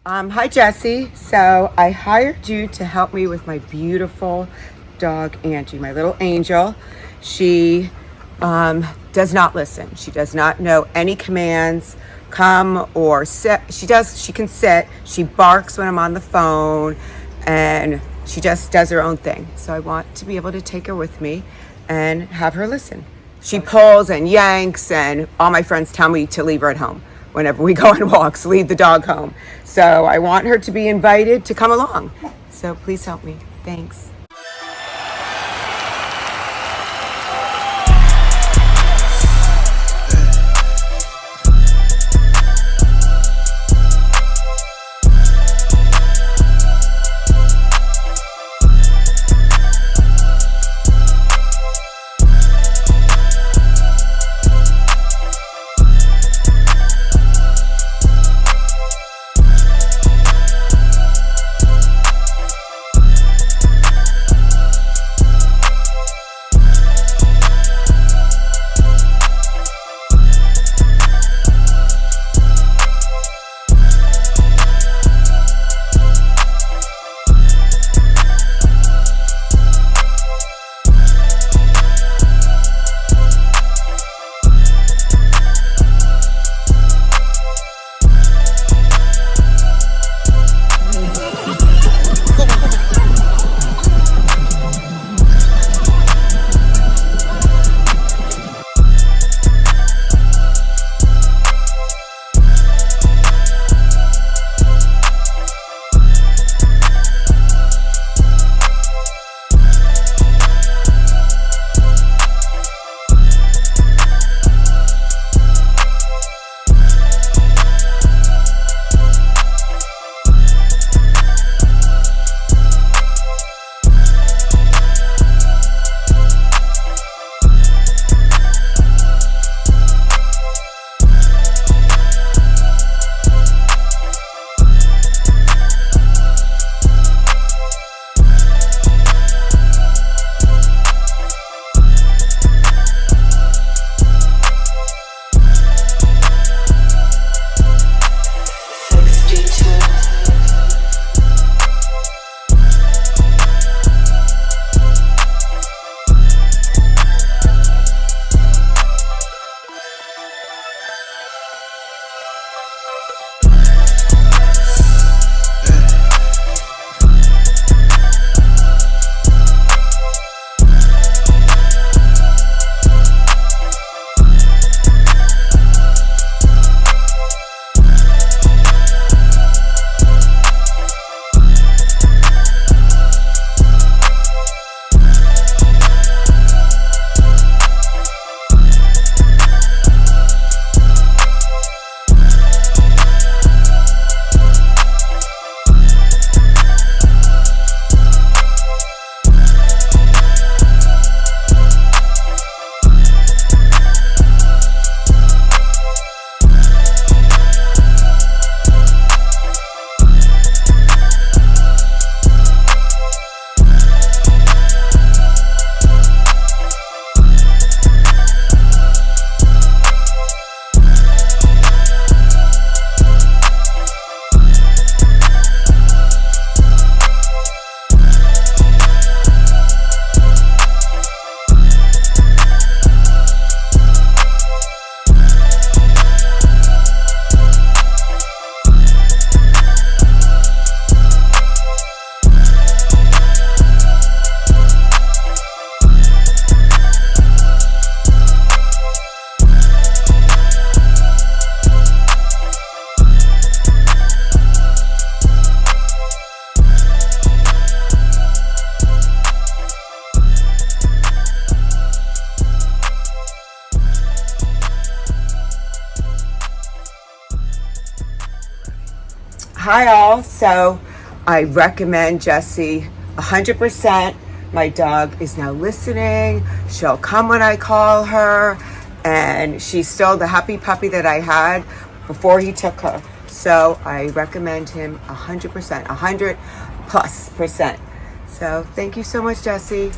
Hi Jesse. So I hired you to help me with my beautiful dog Angie, my little angel. She does not listen. She does not know any commands, come or sit. She can sit. She barks when I'm on the phone, and she just does her own thing. So I want to be able to take her with me and have her listen. She pulls and yanks, and all my friends tell me to leave her at home whenever we go on walks, leave the dog home. So I want her to be invited to come along. So please help me. Thanks. Hi all. So I recommend Jessie 100%. My dog is now listening. She'll come when I call her, and she's still the happy puppy that I had before he took her. So I recommend him 100%, 100+%. So thank you so much, Jessie.